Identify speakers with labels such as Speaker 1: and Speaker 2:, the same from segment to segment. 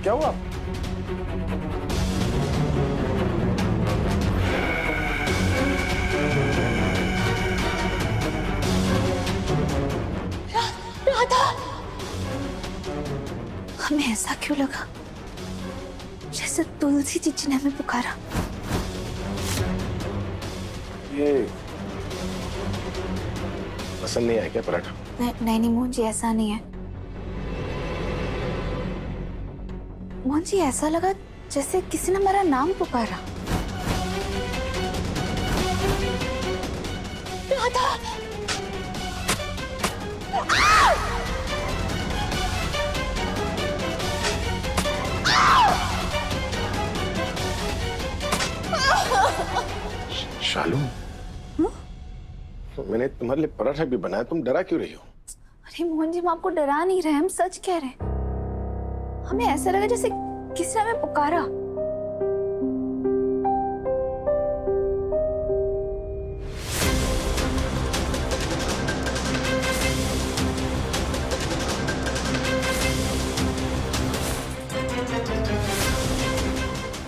Speaker 1: क्या हुआ?
Speaker 2: राधा, हमें ऐसा क्यों लगा जैसे तुलसी चीची ने हमें पुकारा?
Speaker 1: ये पसंद नहीं आया क्या पराठा?
Speaker 2: नहीं मोहन जी, ऐसा नहीं है। मोहन जी, ऐसा लगा जैसे किसी ने मेरा नाम पुकारा। राधा!
Speaker 1: शालू, मैंने तुम्हारे लिए पराठा भी बनाया, तुम डरा क्यों रही हो?
Speaker 2: अरे मोहन जी, हम आपको डरा नहीं रहे, हम सच कह रहे हैं। हमें ऐसा लगा जैसे किसी ने हमें पुकारा।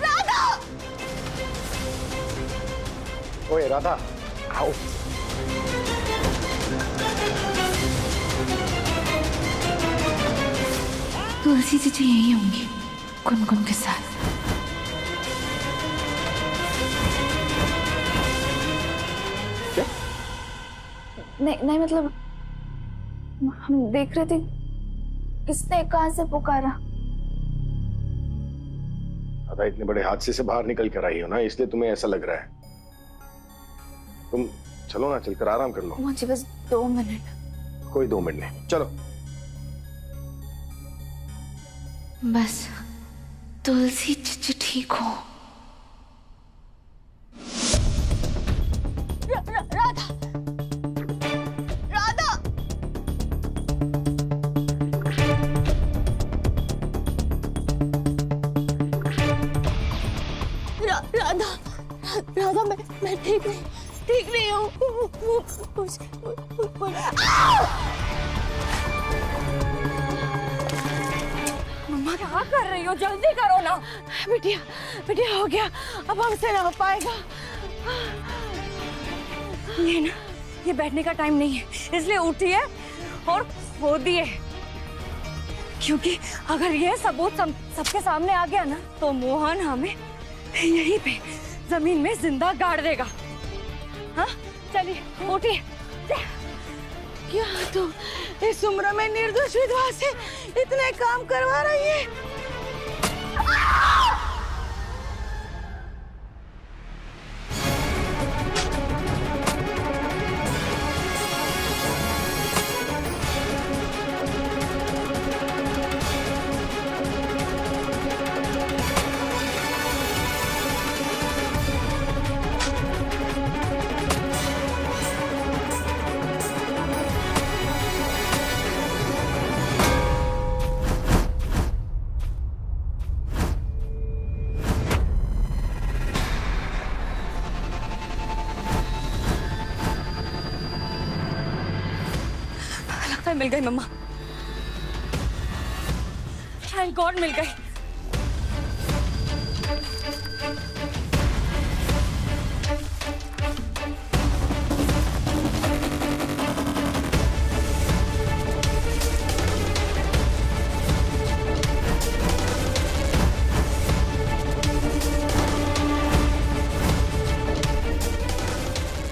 Speaker 2: राधा!
Speaker 1: ओए राधा, आओ।
Speaker 2: तुलसी चीची यही होंगी, गुनगुन के साथ।
Speaker 1: क्या?
Speaker 2: नहीं मतलब हम देख रहे थे किसने कहां से पुकारा।
Speaker 1: राधा, इतने बड़े हादसे से बाहर निकल कर आई हो ना, इसलिए तुम्हें ऐसा लग रहा है। तुम चलो ना, चलकर आराम कर लो।
Speaker 2: मुझे बस 2 मिनट।
Speaker 1: कोई 2 मिनट नहीं, चलो।
Speaker 2: बस तुलसी चीची ठीक हो। राधा! राधा! राधा! राधा, मैं ठीक नहीं हूँ।
Speaker 3: मम्मा क्या कर रही हो? जल्दी करो ना। बिटिया हो गया, अब हमसे ना हो पाएगा। ये बैठने का टाइम नहीं है, इसलिए उठी है और खो दिए। क्योंकि अगर ये सबूत सबके सामने आ गया ना, तो मोहन हमें यहीं पे जमीन में जिंदा गाड़ देगा। हाँ, चलिए उठिए। क्या तुम इस उम्र में निर्दोष विधवा से इतने काम करवा रही है? मिल गई मम्मा, थैंक गॉड मिल गई।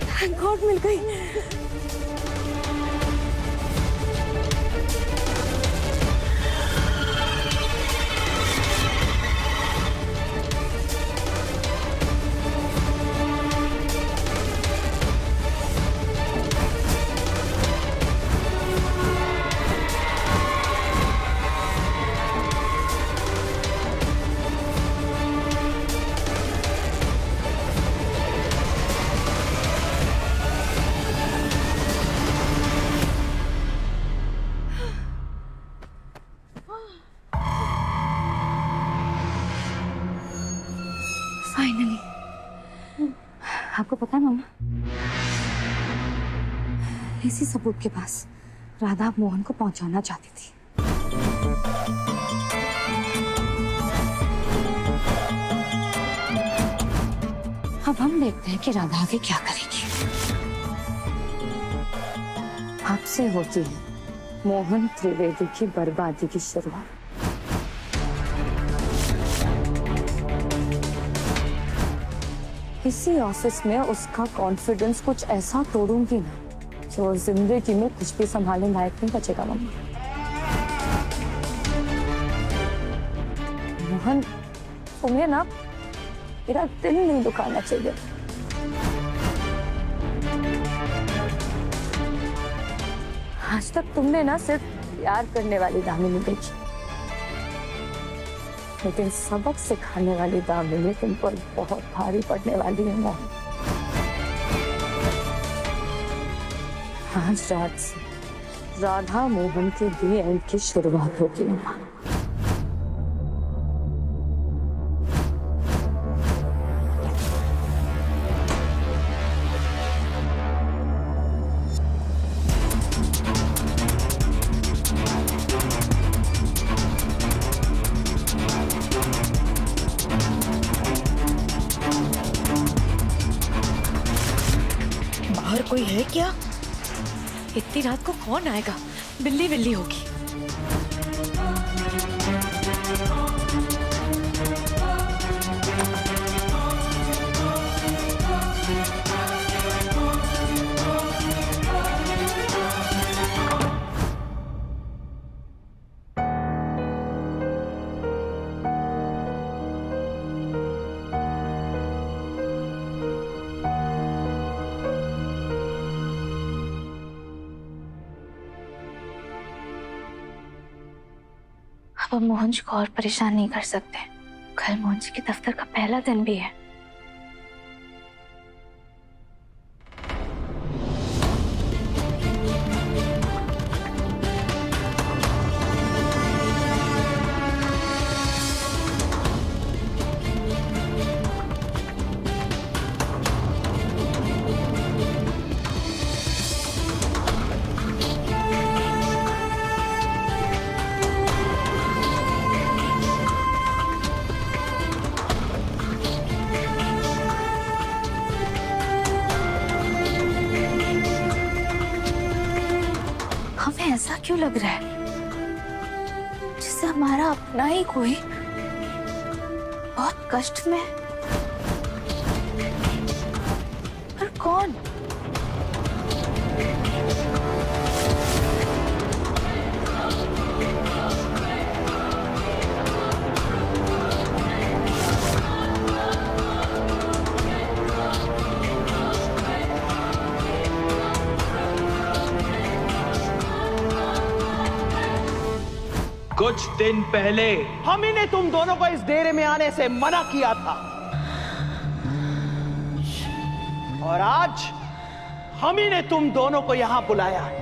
Speaker 3: थैंक गॉड मिल गई। फाइनली। आपको पता है मम्मा, इसी सबूत के पास राधा मोहन को पहुंचाना चाहती थी। अब हम देखते हैं कि राधा आगे क्या करेगी। आपसे होती है मोहन त्रिवेदी की बर्बादी की शुरुआत। इसी ऑफिस में उसका कॉन्फिडेंस कुछ ऐसा तोड़ूंगी ना जो जिंदगी में कुछ भी संभालने लायक नहीं बचेगा। मम्मा, मोहन, तुम्हें ना मेरा दिल नहीं दुखाना चाहिए। आज तक तुमने ना सिर्फ प्यार करने वाली दामिनी देखी, लेकिन सबक सिखाने वाली दामिनी तुम पर बहुत भारी पड़ने वाली है मोहन। आज रात से राधा मोहन के दी एंड की शुरुआत होगी।
Speaker 4: बाहर कोई है क्या? इतनी रात को कौन आएगा? बिल्ली बिल्ली होगी।
Speaker 2: अब हम मोहन जी को और परेशान नहीं कर सकते। कल मोहन जी के दफ्तर का पहला दिन भी है। हमें ऐसा क्यों लग रहा है जैसे हमारा अपना ही कोई बहुत कष्ट में है? पर कौन?
Speaker 5: कुछ दिन पहले हम ही ने तुम दोनों को इस डेरे में आने से मना किया था, और आज हम ही ने तुम दोनों को यहां बुलाया है।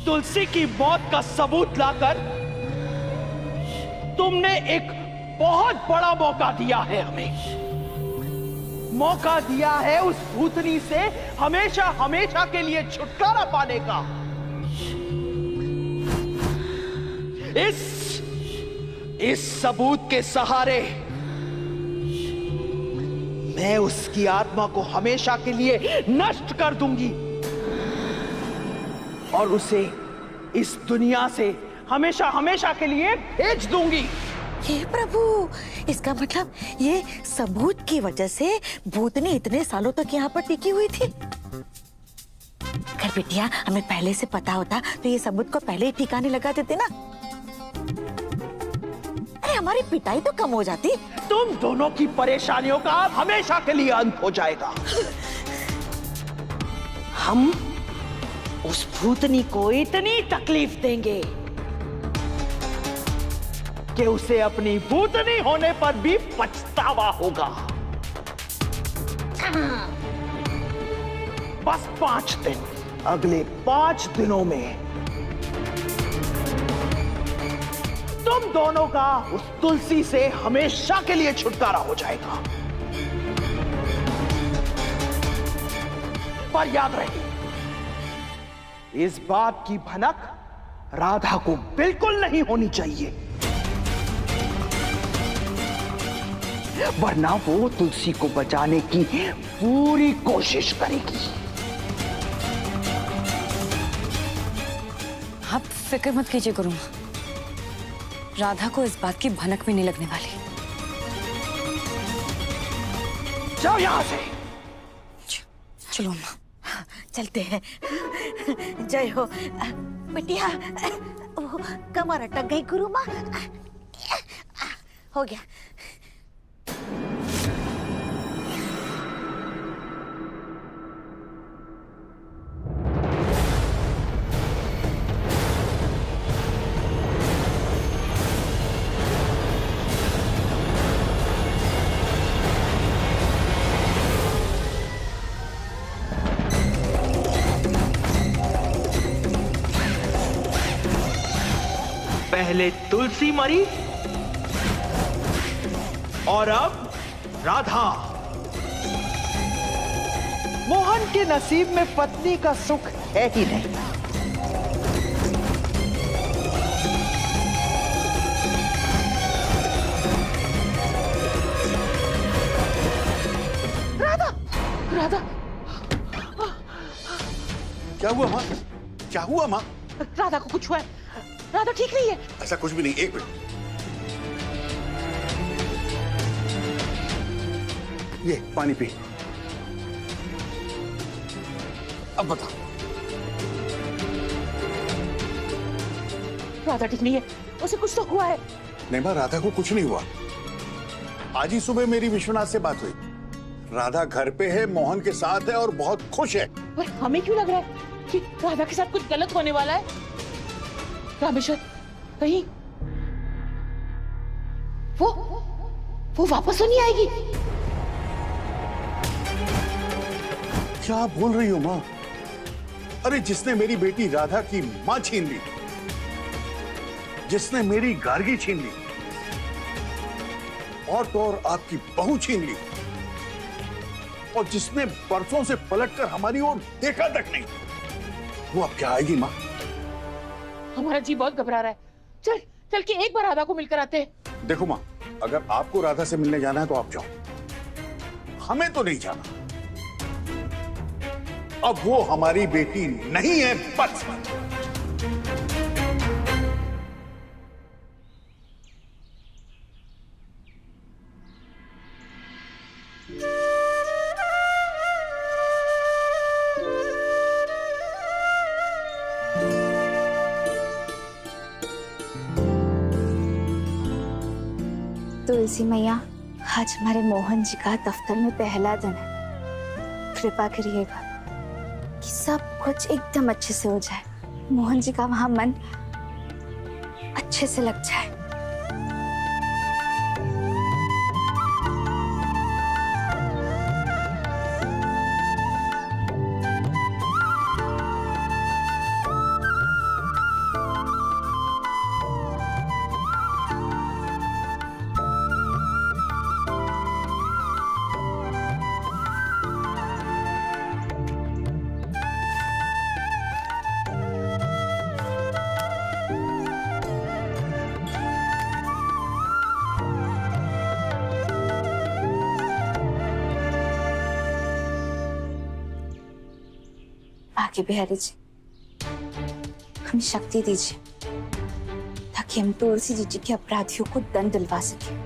Speaker 5: तुलसी की मौत का सबूत लाकर तुमने एक बहुत बड़ा मौका दिया है हमें। मौका दिया है उस भूतनी से हमेशा हमेशा के लिए छुटकारा पाने का। इस सबूत के सहारे मैं उसकी आत्मा को हमेशा के लिए नष्ट कर दूंगी और उसे इस दुनिया से हमेशा हमेशा के लिए भेज दूंगी।
Speaker 4: हे प्रभु, इसका मतलब ये सबूत की वजह से भूतनी इतने सालों तक यहाँ पर टिकी हुई थी। अगर बिटिया हमें पहले से पता होता तो ये सबूत को पहले ही ठिकाने लगा देते ना। अरे हमारी पिटाई तो कम हो जाती।
Speaker 5: तुम दोनों की परेशानियों का हमेशा के लिए अंत हो जाएगा। हम उस भूतनी को इतनी तकलीफ देंगे कि उसे अपनी भूतनी होने पर भी पछतावा होगा। बस 5 दिन, अगले 5 दिनों में तुम दोनों का उस तुलसी से हमेशा के लिए छुटकारा हो जाएगा। पर याद रहे, इस बात की भनक राधा को बिल्कुल नहीं होनी चाहिए। वरना वो तुलसी को बचाने की पूरी कोशिश करेगी।
Speaker 3: आप फिक्र मत कीजिए गुरुमा, राधा को इस बात की भनक भी नहीं लगने वाली।
Speaker 5: जाओ यहाँ से।
Speaker 3: चलो अम्मा,
Speaker 4: चलते हैं। जय हो बिटिया। ओह, कमर अटक गई गुरु माँ। हो गया।
Speaker 5: पहले तुलसी मरी और अब राधा। मोहन के नसीब में पत्नी का सुख है ही नहीं।
Speaker 6: राधा, राधा,
Speaker 7: क्या हुआ माँ? क्या हुआ माँ?
Speaker 6: राधा को कुछ हुआ है। राधा ठीक नहीं है।
Speaker 7: ऐसा कुछ भी नहीं, एक मिनट। ये पानी पी। अब बता।
Speaker 6: राधा ठीक नहीं है, उसे कुछ तो हुआ है।
Speaker 7: नहीं माँ, राधा को कुछ नहीं हुआ। आज ही सुबह मेरी विश्वनाथ से बात हुई। राधा घर पे है, मोहन के साथ है और बहुत खुश है।
Speaker 6: पर हमें क्यों लग रहा है कि राधा के साथ कुछ गलत होने वाला है? रामेश्वर, कहीं वो वापस तो नहीं आएगी?
Speaker 7: क्या आप बोल रही हो माँ? अरे जिसने मेरी बेटी राधा की माँ छीन ली, जिसने मेरी गार्गी छीन ली और तो और आपकी बहू छीन ली, और जिसने बरसों से पलटकर हमारी ओर देखा तक नहीं, वो अब क्या आएगी माँ?
Speaker 6: हमारा जी बहुत घबरा रहा है। चल चल के एक बार राधा को मिलकर आते हैं।
Speaker 7: देखो माँ, अगर आपको राधा से मिलने जाना है तो आप जाओ, हमें तो नहीं जाना। अब वो हमारी बेटी नहीं है, बस।
Speaker 2: तुलसी मैया, आज हमारे मोहन जी का दफ्तर में पहला दिन है। कृपा करिएगा कि सब कुछ एकदम अच्छे से हो जाए, मोहन जी का वहां मन अच्छे से लग जाए। आगे बिहारी जी, हमें शक्ति दीजिए ताकि हम तुलसी जी के अपराधियों को दंड दिलवा सकें।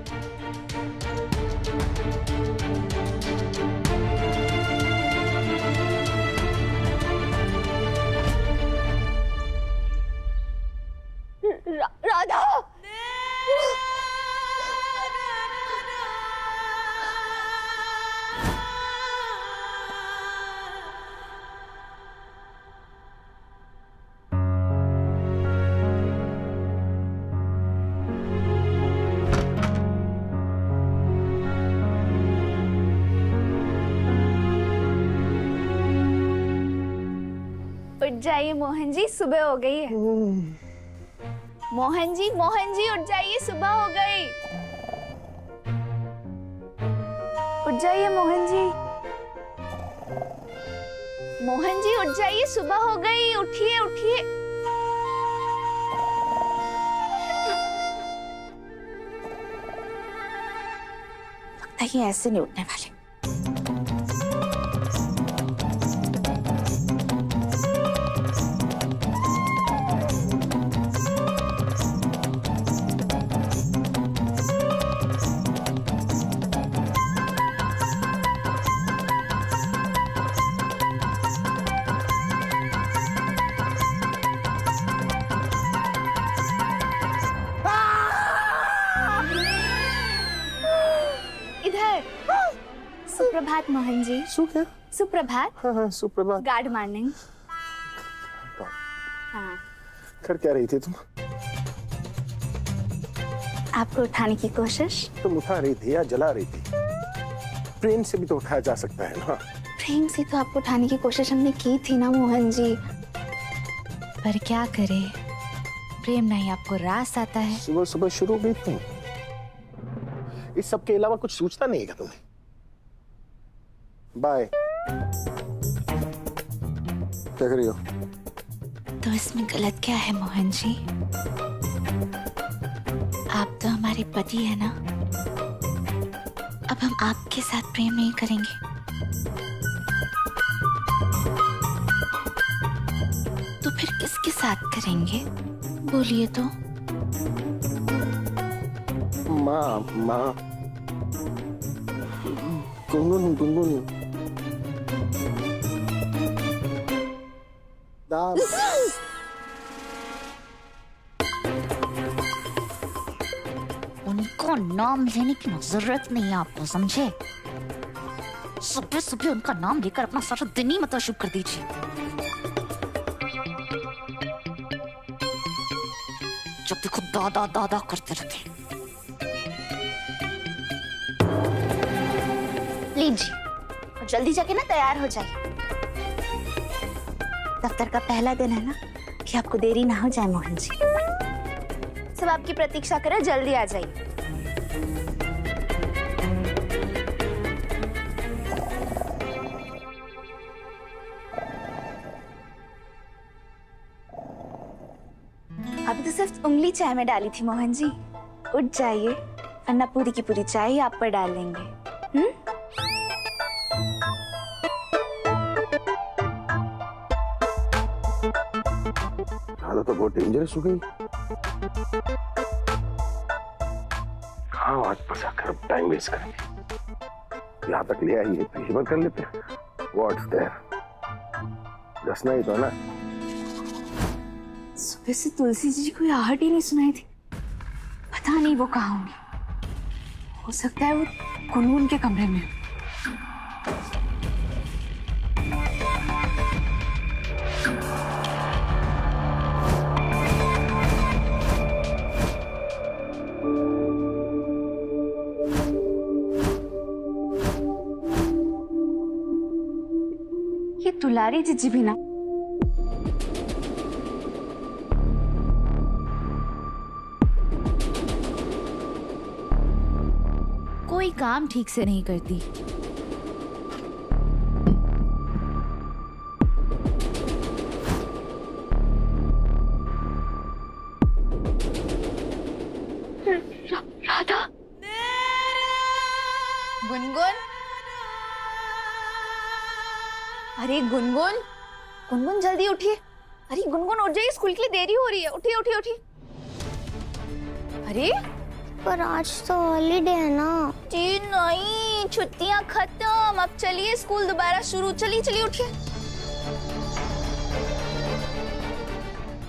Speaker 2: राधा, उठ जाइए मोहन जी, सुबह हो गई है। मोहन जी उठ जाइए, सुबह हो गई। उठ जाइए मोहन जी, उठ जाइए, सुबह हो गई। उठिए उठिए। नहीं ऐसे नहीं उठने वाले। इधर सुप्रभात मोहन जी।
Speaker 1: क्या?
Speaker 2: सुप्रभात।
Speaker 1: हाँ, सुप्रभात।
Speaker 2: Good morning. हाँ,
Speaker 1: कर क्या रही थी तुम?
Speaker 2: आपको उठाने की कोशिश।
Speaker 1: तुम उठा रही थी या जला रही थी? प्रेम से भी तो उठाया जा सकता है ना।
Speaker 2: प्रेम से तो आपको उठाने की कोशिश हमने की थी ना मोहन जी।
Speaker 4: पर क्या करे, प्रेम नहीं आपको रास आता है।
Speaker 1: सुबह सुबह शुरू हो गई तुम। इस सब के अलावा कुछ सोचता नहीं है तुम्हें? बाय। क्या कर रही हो?
Speaker 2: तो इसमें गलत क्या है मोहन जी? आप तो हमारे पति है ना। अब हम आपके साथ प्रेम नहीं करेंगे। तो फिर किसके साथ करेंगे? बोलिए तो।
Speaker 1: माँ गुनगुन दाम।
Speaker 4: उनको नाम लेने की जरूरत नहीं है आपको, समझे? सुबह सुबह उनका नाम लेकर अपना सारा दिन ही मतलब शुभ कर दीजिए। जब देखो दादा दादा करते रहते।
Speaker 2: लीजिए, जल्दी जाके ना तैयार हो जाइए। दफ्तर का पहला दिन है ना, कि आपको देरी ना हो जाए मोहन जी। सब आपकी प्रतीक्षा करें, जल्दी आ जाइए। अभी तो सिर्फ उंगली चाय में डाली थी मोहन जी। उठ जाइए, वरना पूरी की पूरी चाय ही आप पर डाल लेंगे।
Speaker 1: हालत तो बहुत डेंजरस हो गई। हाँ, आज फंसा कर टाइम वेस्ट करेंगे। यहाँ तक ले आई है तो हिम्मत कर लेते हैं। What's there? दसना ही तो है ना।
Speaker 2: सुबह से तुलसी जी कोई आहट ही नहीं सुनाई थी। पता नहीं वो कहाँ होंगी। हो सकता है वो गुनगुन के कमरे में। ये दुलारी जीजी भी ना।
Speaker 4: कोई काम ठीक से नहीं करती।
Speaker 2: राधा, गुनगुन, अरे गुनगुन, गुनगुन जल्दी उठिए। अरे गुनगुन उठ जाइए, स्कूल के लिए देरी हो रही है। उठिए उठिए उठिए। अरे
Speaker 8: पर आज तो हॉलीडे है ना।
Speaker 2: जी नहीं, छुट्टियां खत्म। अब चलिए स्कूल दोबारा शुरू। चलिए चलिए उठिए।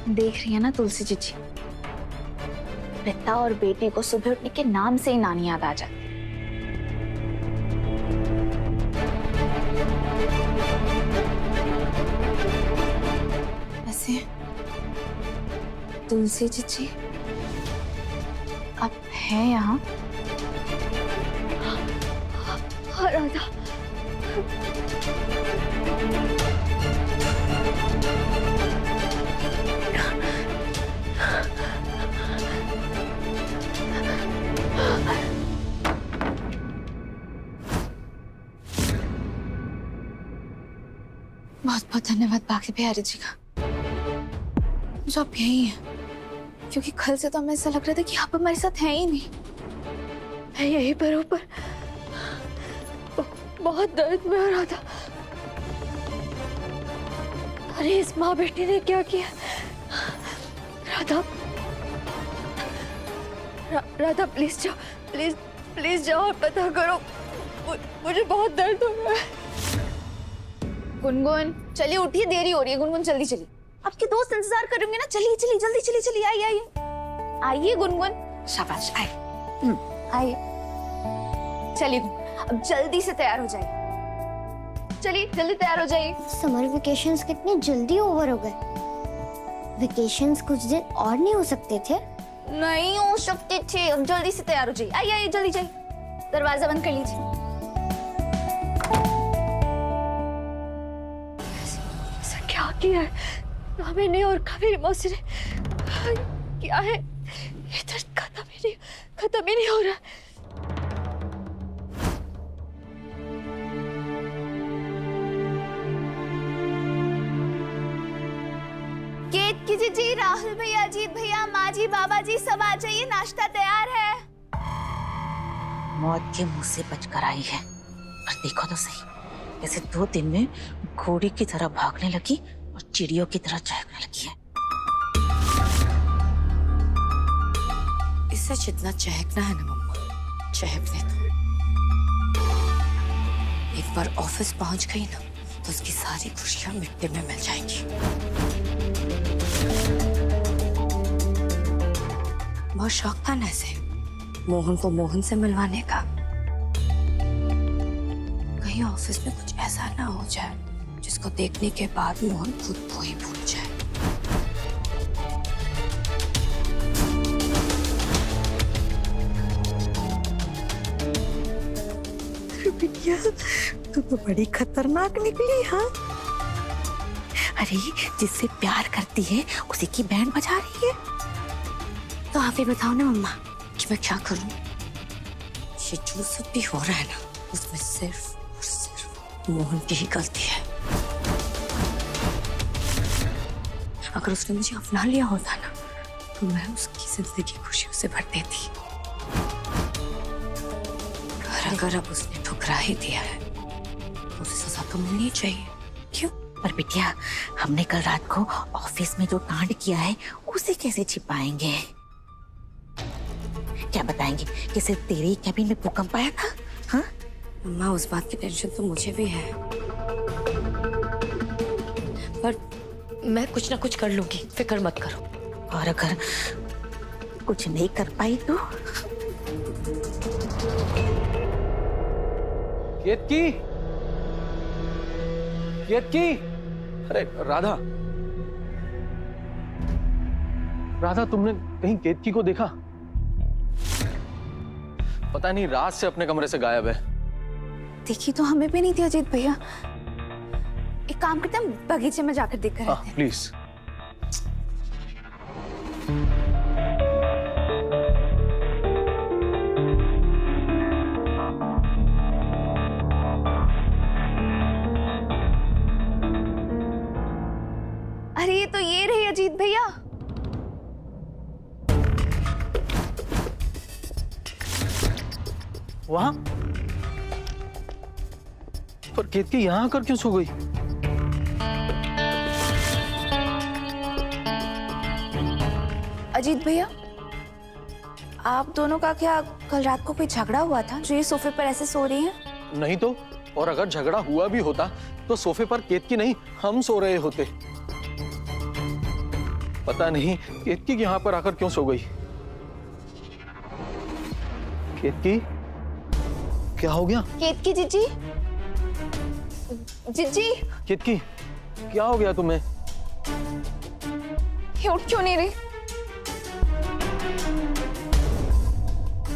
Speaker 2: देख रही है ना तुलसी जीजी, पिता और बेटी को सुबह उठने के नाम से ही नानी याद आ जाती। वैसे तुलसी जीजी अब है यहाँ? राधा, बहुत बहुत धन्यवाद बाकी बिहारी जी का, जो आप यही हैं। क्योंकि कल से तो हमें ऐसा लग रहा था कि आप हमारे साथ हैं ही नहीं। मैं यही पर ऊपर
Speaker 3: बहुत दर्द में हो रहा था। अरे इस माँ बेटी ने क्या किया? राधा, राधा प्लीज जाओ, प्लीज प्लीज जाओ और पता करो, मुझे बहुत दर्द हो रहा है।
Speaker 2: गुनगुन चलिए उठिए, देरी हो रही है। गुनगुन जल्दी चलिए, आपके दोस्त इंतजार करेंगे ना। चलिए चलिए जल्दी, चलिए चलिए, आइए आइए आइए गुनगुन, शाबाश आइए आइए। चलिए अब जल्दी से तैयार हो जाइए, चलिए जल्दी तैयार हो जाइए।
Speaker 8: समर वेकेशंस कितने जल्दी ओवर हो गए। वेकेशंस कुछ दिन और नहीं हो सकते थे?
Speaker 2: नहीं हो सकते थे। अब जल्दी से तैयार हो जाइए, आइए आइए जल्दी जाइए। दरवाजा बंद कर लीजिए।
Speaker 3: ऐसा क्या किया है ना मैंने और कभी मौसी ने? क्या है ये? दर्द खत्म ही नहीं हो रहा।
Speaker 2: केतकी जी, राहुल भैया, अजीत भैया, माँ जी, बाबा जी सब आ जाइए, नाश्ता तैयार है।
Speaker 4: मौत के मुंह से बचकर आई है। और देखो तो सही, जैसे 2 दिन में घोड़ी की तरह भागने लगी और चिड़ियों की तरह चहकने लगी है।
Speaker 3: इससे जितना चहकना है ना मम्मा, चहकने दो। एक बार ऑफिस पहुंच गई ना तो उसकी सारी खुशियां मिट्टी में मिल जाएंगी। बहुत शौक था ना ऐसे मोहन को मोहन से मिलवाने का। कहीं ऑफिस में कुछ ऐसा ना हो जाए जिसको देखने के बाद मोहन खुद को ही भूल जाए।
Speaker 4: बिटिया तू तो बड़ी खतरनाक निकली। हाँ, अरे जिससे प्यार करती है उसी की बैंड बजा रही है।
Speaker 3: तो आप ही बताओ ना मम्मा कि मैं क्या करूं? ये जो सब भी हो रहा है ना उसमें सिर्फ और सिर्फ मोहन की ही गलती है। अगर उसने मुझे अपना लिया होता ना तो मैं उसकी जिंदगी खुशियों से भर देती। और अगर अब उसने ठुकरा ही दिया है तो उसे सजा तो मिलनी चाहिए। क्यों?
Speaker 4: पर बिटिया हमने कल रात को ऑफिस में जो कांड किया है उसे कैसे छिपाएंगे? क्या बताएंगे कि सिर्फ तेरे कैबिन में भूकंप आया था? हाँ
Speaker 3: मम्मा उस बात की टेंशन तो मुझे भी है, पर मैं कुछ ना कुछ कर लूंगी, फिक्र मत करो।
Speaker 4: और अगर कुछ नहीं कर पाई तो?
Speaker 9: केतकी, केतकी, अरे राधा, राधा तुमने कहीं केतकी को देखा? पता नहीं रात से अपने कमरे से गायब है।
Speaker 2: देखी तो हमें भी नहीं थी अजीत भैया। एक काम करते हैं, बगीचे में जाकर देख कर आते हैं।
Speaker 9: प्लीज।
Speaker 2: अरे तो ये रही अजीत भैया।
Speaker 9: वहां? पर केतकी यहां आकर क्यों सो गई?
Speaker 2: अजीत भैया, आप दोनों का क्या कल रात को कोई झगड़ा हुआ था जो ये सोफे पर ऐसे सो रही हैं?
Speaker 9: नहीं तो, और अगर झगड़ा हुआ भी होता तो सोफे पर केतकी नहीं हम सो रहे होते। पता नहीं केतकी यहां पर आकर क्यों सो गई। केतकी, क्या हो गया?
Speaker 2: केतकी जीजी, जीजी,
Speaker 9: केतकी, क्या हो गया तुम्हें?
Speaker 2: ये उठ क्यों नहीं रही?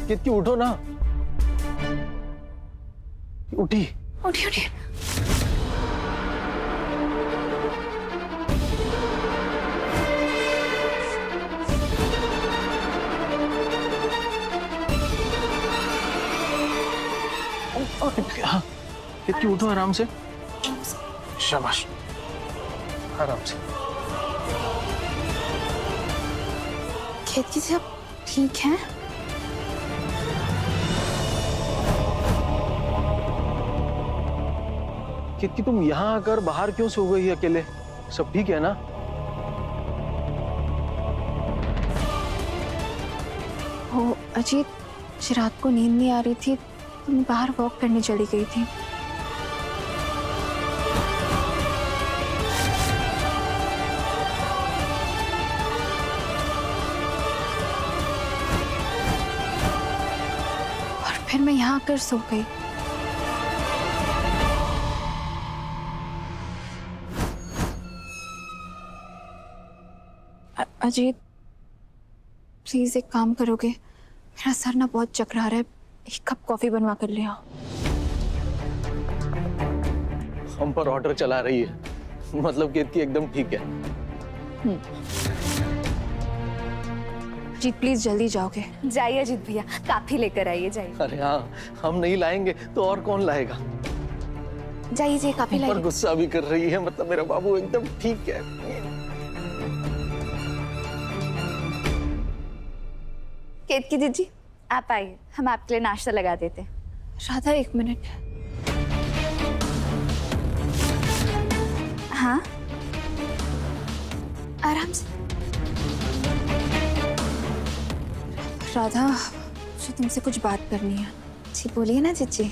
Speaker 9: केतकी उठो ना। उठी?
Speaker 2: उठी उठी।
Speaker 9: हाँ, केतकी उठो आराम से। शाबाश, आराम से।
Speaker 2: केतकी जी आप ठीक हैं?
Speaker 9: केतकी तुम यहाँ आकर बाहर क्यों सो गई अकेले? सब ठीक है ना?
Speaker 2: वो अजीत, मुझे रात को नींद नहीं आ रही थी तो मैं बाहर वॉक करने चली गई थी। और फिर मैं यहाँ आकर सो गई। अजीत, प्लीज एक काम करोगे? मेरा सर ना बहुत चकरा रहा है, एक कप कॉफी बनवा कर ले आओ।
Speaker 9: हम पर ऑर्डर चला रही है, मतलब केतकी एकदम ठीक है।
Speaker 2: अजीत प्लीज जल्दी जाओगे?
Speaker 3: जाइए अजीत भैया, काफी लेकर आइए, जाइए।
Speaker 9: अरे हाँ, हम नहीं लाएंगे तो और कौन लाएगा?
Speaker 2: जाइए जी, काफी
Speaker 9: हम पर
Speaker 2: लाइए।
Speaker 9: गुस्सा भी कर रही है, मतलब मेरा बाबू एकदम ठीक है।
Speaker 3: केतकी दीदी आप आइए, हम आपके लिए नाश्ता लगा देते हैं।
Speaker 2: राधा एक मिनट। हाँ आराम से। राधा, मुझे तुमसे कुछ बात करनी है। जी बोलिए ना जीजी।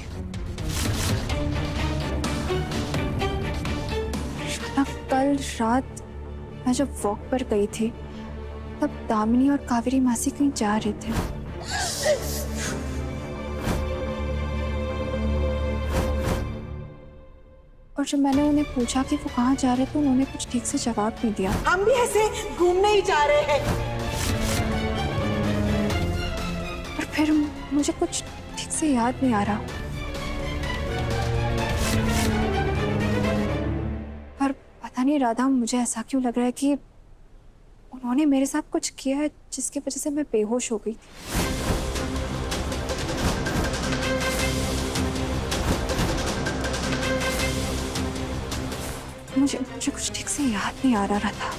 Speaker 2: राधा, कल रात मैं जब वॉक पर गई थी तब दामिनी और कावेरी मासी कहीं जा रहे थे। और जब मैंने उन्हें पूछा कि वो कहाँ जा रहे थे, उन्होंने कुछ ठीक से जवाब नहीं दिया।
Speaker 4: हम भी ऐसे घूमने ही जा रहे हैं।
Speaker 2: और फिर मुझे कुछ ठीक से याद नहीं आ रहा। पर पता नहीं राधा, मुझे ऐसा क्यों लग रहा है कि उन्होंने मेरे साथ कुछ किया है जिसकी वजह से मैं बेहोश हो गई थी। मुझे कुछ ठीक से याद नहीं आ रहा था।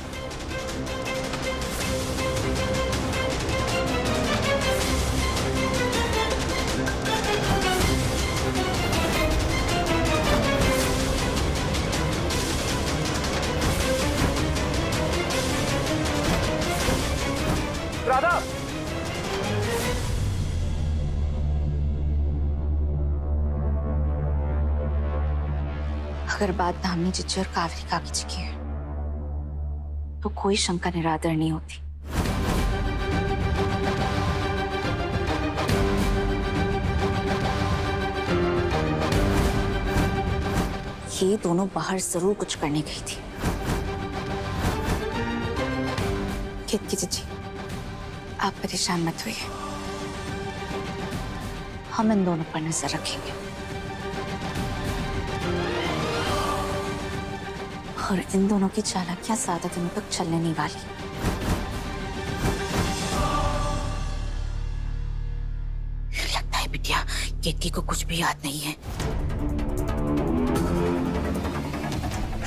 Speaker 5: राधा,
Speaker 2: अगर बात दामिनी जीजी और कावेरी काकी जी की है तो कोई शंका निरादर नहीं होती। ये दोनों बाहर जरूर कुछ करने गई थी। केतकी जीजी, आप परेशान मत होइए, हम इन दोनों पर नजर रखेंगे और इन दोनों की चालाकियां ज्यादा दिनों तक चलने नहीं वाली। लगता है बिटिया केतकी को कुछ भी याद नहीं है।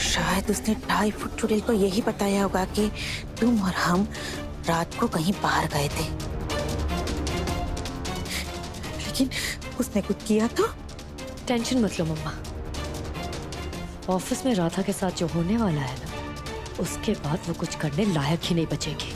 Speaker 2: शायद उसने 2.5 फुट चुड़ैल को यही बताया होगा कि तुम और हम रात को कहीं बाहर गए थे, लेकिन उसने कुछ किया तो?
Speaker 10: टेंशन मत लो मम्मा, ऑफिस में राधा के साथ जो होने वाला है ना, उसके बाद वो कुछ करने लायक ही नहीं बचेगी।